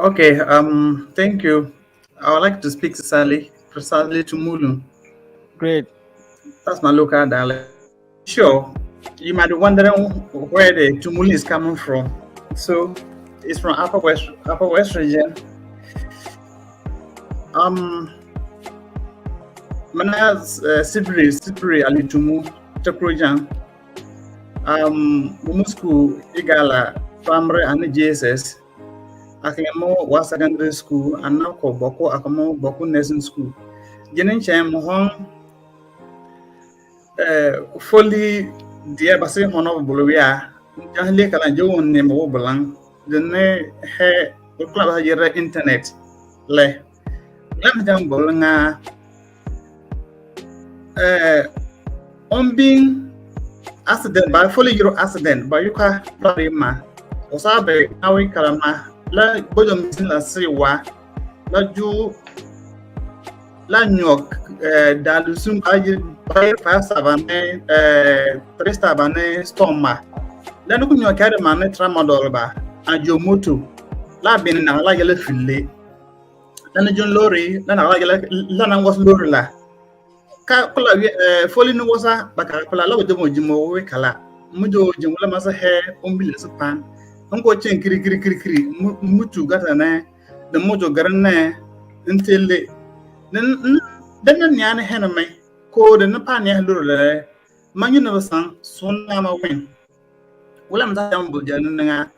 Okay, thank you. I would like to speak Sissali, precisely to Mulu. Great. That's my local dialect. Sure, you might be wondering where the Tumuli is coming from. So, it's from Upper West region. Um, Mana Sibri Ali Tumu, Taprojan. Mumu school, Igala, primary and JSS. Akemo was secondary school, and now ko Boko Akamo Boko nursing school. Jenin Chem Hong fully dear Bassi Honorable Bolivia, Jahli Kalajo name Obolang, the ne he club internet. Le Lam Bolanga on being accident by fully Euro accident by Yuka Larima, Osabe, Awi Kalama, La Bodom la Siwa, La Ju La Nyok, Dalusum Bayer Fasabane, Prestabane, Stoma, La Nukunyo Kadamane Tramadolba, and Jomoto, La Bin and La Yellow Fili, Lana John Lorry, Lana was Lorilla. Folly no was a Bacala with the Mojimo Kala, Mujo Jumla Massa hair, Umbilis pan, Uncle Chen Kiri Mutu got an air, the Mojo Garane until then Yan Hename, called and the Pania Lurle, Manu never sang, soon I'm a win. William Zambo Jananga,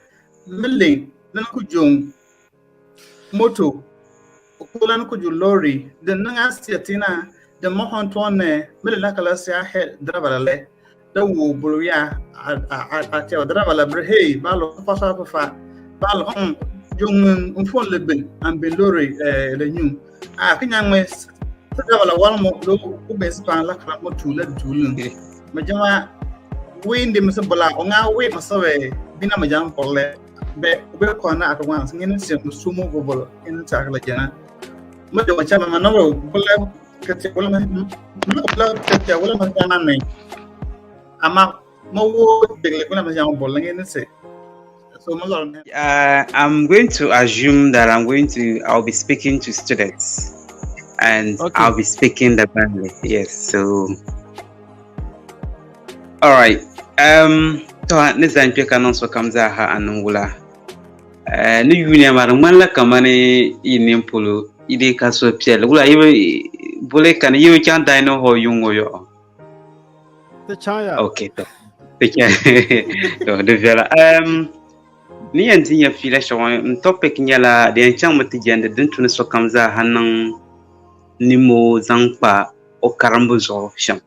Milling, Nanakujung, Moto, Okulan Kuju Lorry, the Nanga the Mohantone, Milakalasia head Dravale, the Wu Buria at your Dravala Brehe, Balo Fasafa, Balo Jung Unfon Libin and Belori the new. I think I'm with Dravala Walmo, who best pan like Ramotu, let Julun. Majama win the Missabala on our way, Masawe, Binamajam Pole, Be corner at once, in a sumo bubble in the Tagalajana. Majama Manolo, I'm going to assume that I'll be speaking to students and okay. I'll be speaking the Dagbanli. Yes, so all right. So nizan pia kanon so kamza ha anungula. Ni yunia marumala kamane inimpulu ide kaso pia lugula iwe bole kan yiwe chan dino ho yungo yo. The chaya. Okay, to. To de vera. Ni yanzu ya fila shawon topic nyala da yancan mutijan da dintun so kamza hanan nimo zangpa o karambu zo sham.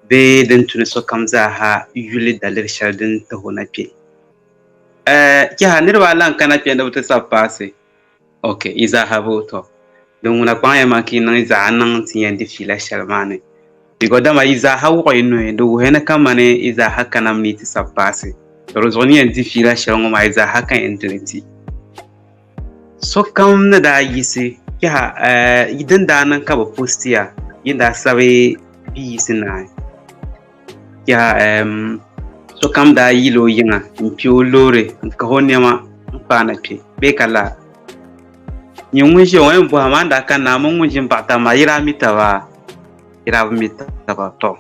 Be dintun so kamza ha yuli dalir shardin ta hona pe. Kya nirwa lan kana pe da wuta sa pase. Okay, iza habo to. Don muna kwanya maki nan iza anan tiyan di fila sharmane. Digoda ma iza hawo ino do hena kamane iza hakana mniti sa pase. Rozoni anti fila shalongo ma iza haka entrenti. So kam na da yisi ya idan da nan ka ba postiya yinda sabe bi sinai. Ya so kam da yilo yinga impio lore ka honyama pana pe be kala. Nyungu shi wan bu amanda kana mun jin bata ma ira mitawa to.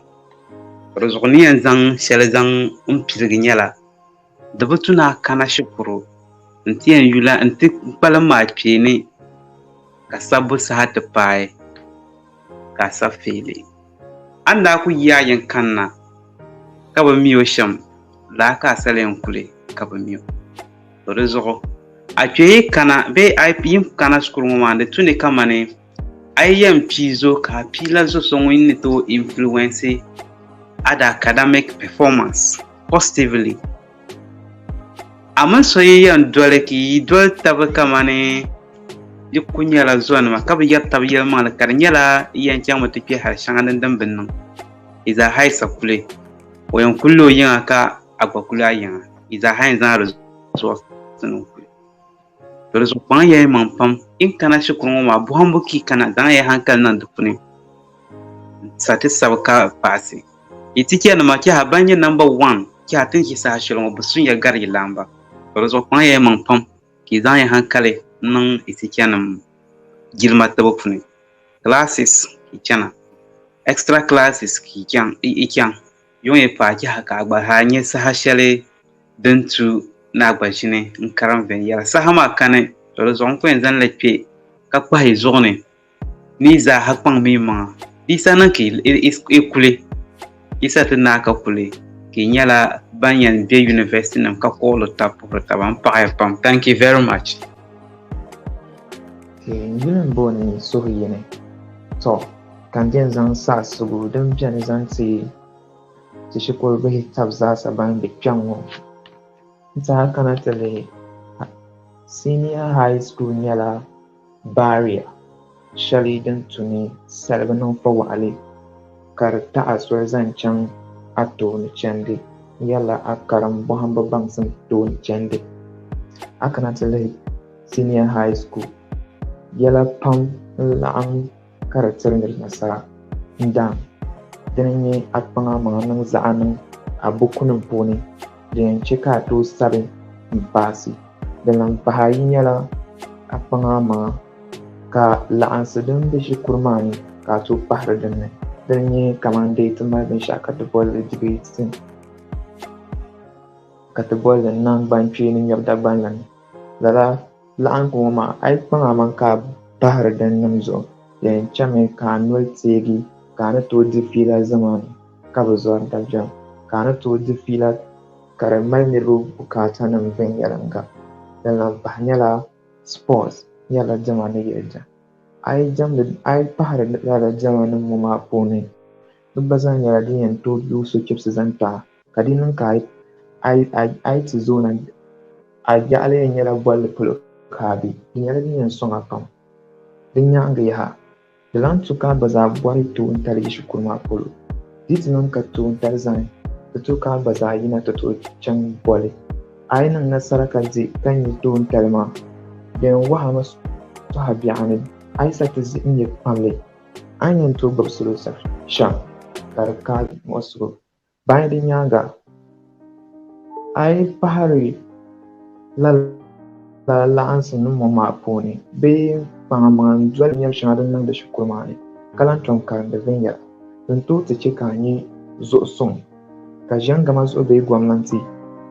Rozoni an zang shalazang pirginyala. Da batuna kana shukuru ntiyan yula nti palama pini ka sabu sahata pai ka safili anda ku yayin kanna ka ba miyo sham la ka salen kule ka ba miyo to rezo a ke kana be ipim kana shukuru ma da tuni kamane ayyam pizo ka pila zo sonwin to influence ada academic performance positively. Aman soyayyan dole ki dole taba kamane yukunyala zuwa ma kaba yatta biya ma la karnyala yan jama take har shangan dan binnan iza haisa kule wayan kullo yin aka agwa kula yin iza hain zan zuwa sanu kule dole so ban yayi man pam in kana shukrun ma buhan buki kana dan yayi hankal nan dukune satisfa ka pase itike na ma ki habanye number 1 ki hatin ki sa shirin busun ya gari lamba Rozo kwanye man pam ki zaŋ ya hankali niŋ itichanim jilma tibu puni. Classes ki chana, extra classes ki chaŋ yuŋ ya paai chaha ka a gba haa nyɛ saha shɛli din tu ni a gba ʒini n-karim viɛnyɛla. Saha maa kani to di zuɣu n-ku yɛn zaŋ li kpe ka kpahi zuɣu ni ni zaaha kpaŋ mi maŋa. Yisa niŋ ka i kuli, yisa ti naai ka kuli, ki nyɛla ban yɛn be university nim ka kuɣili tab puhiri taba n-paɣaya pam. Thank you very much. Yili n-booni suhu yini. To, kan biɛni zaŋ saɣisigu din biɛni zaŋ ti shikuru bihi tabi zaasa ban be kpɛŋ ŋɔ. N-tiɛha kana ti lihi, senior high school nyɛla barrier shɛli din tu ni salibu niŋ pa waɣili ka di taɣi soli zaŋ chaŋ a tooni chɛndi yɛla a karim bɔhimbu baŋsim tooni chɛndi. A kana ti lihi senior high school yɛla pam n-laɣim ka di tiri ni nasara n-daam. Dini n-nyɛ a kpaŋa maŋa niŋ zaɣa niŋ a bukunim puuni din yɛn chɛ ka a tooi sabi n-paasi. Din lan pahi ayi nyɛla a kpaŋa maŋa ka laɣinsi din be shikuru maa ni ka a tooi pahiri dinni. Din nyɛ kaman dee ti mali binshɛɣu ka ti bolli debating ka ti bolli nangbankpee ni ŋmɛbu Dagbanli ni. Lala laɣingu ŋɔ maa a yi kpaŋa maŋa ka a bahiri din nim zuɣu di yɛn chami ka a noli teegi ka a ni tooi di fiila zamaanu ka bi zɔri dabiɛm ka a ni tooi di fiila ka di mali niriba bukaatanim viɛnyɛlinga. Din lan pahi nyɛla sports nyɛla diɛma ni yɛlija. A yi pahiri lala diɛma nim ŋɔ maa puuni di gba zaa nyɛla din yɛn tooi yooi sochibisi zaŋ pahi ka di niŋ ka a yi ti zoona a yaɣili yɛn nyɛla bolli polo ka a be. Di nyɛla din yɛn sɔŋa pam. Di nyaaŋa yaha di lan tu ka a gba zaa bɔri toon tali yi shikuru maa polo. Di ti niŋ ka toon tali zani ti tu ka a gba zaa yina ti tooi chaŋ bɔli. A yi niŋ nasara ka di ka nya toon tali maa di yɛn wahimi tɔha biɛɣu ni a yi sa ti zi n nyɛ kpamli a yi yɛn tooi gbubi salo shɛm ka di ka muɣisigu. Bayan di nyaaŋa a yi pahiri lala laɣinsi nim ŋɔ maa puuni bee kpaŋa maŋa doli nyɛbu shɛŋa din niŋdi shikuru maa ni ka lan tom karindi viɛnyɛla din tooi ti chɛ ka a nyɛ zuɣu suŋ ka ʒiɛngama zuɣu bee gɔmnanti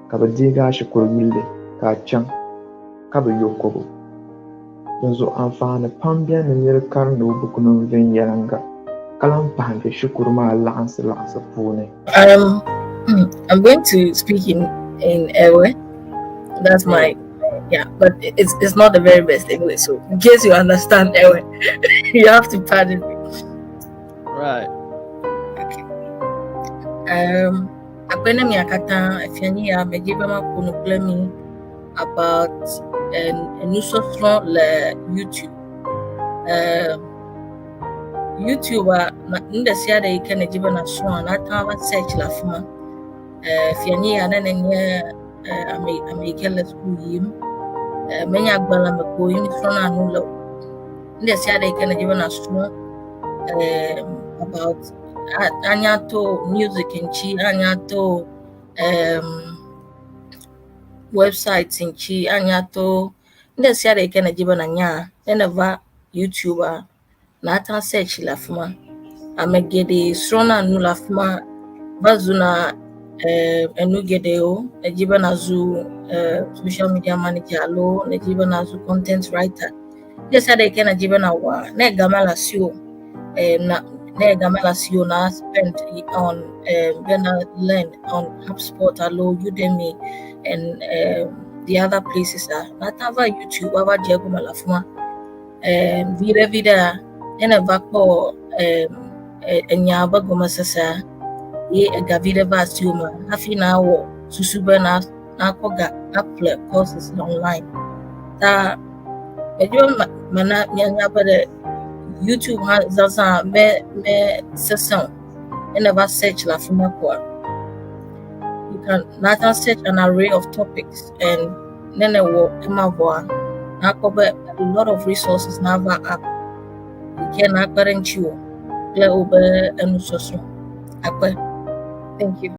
ka bi deegi a shikuru yulli ka a chaŋ ka bi yo kobo. Din zuɣu anfaani pam biɛni ni niri karindi o bukunim viɛnyɛlinga ka lan pahindi shikuru maa laɣinsi puuni. I'm going to speak in Ewe. That's my but it's not the very best anyway. So in case you understand Ewe, you have to pardon me. Right. Okay. Akwene mi akata afiani ya mejiba makono blame about a new software le YouTube. YouTuber nda siya da yake na jiba na suwa na ta ba search la fuma. Fiani ya na nye American school yim. Menya gbala me ko yim sona no lo. Nda siya da yake na jiba na suwa about anyato music nchi anyato websites nchi anyato nda siya da yake na jiba na nya eneva YouTuber na ata search la fuma amegede sona no la fuma bazuna enugede o ejiba na zu social media manager lo ejiba na zu content writer nda siya da yake na jiba na wa na gamala sio na gamala sio na spend on gonna learn on HubSpot alo Udemy and the other places na tava YouTube ava jego malafuma vida ena vako enyaba goma sasa ye gavida vasiuma afina wo susuba na koga apple courses online ta ejo mana nyanya bade YouTube has also me session and never search la fuma kwa. You can not search an array of topics and then a work na cover a lot of resources na va app. You can not guarantee you play over and so. Thank you.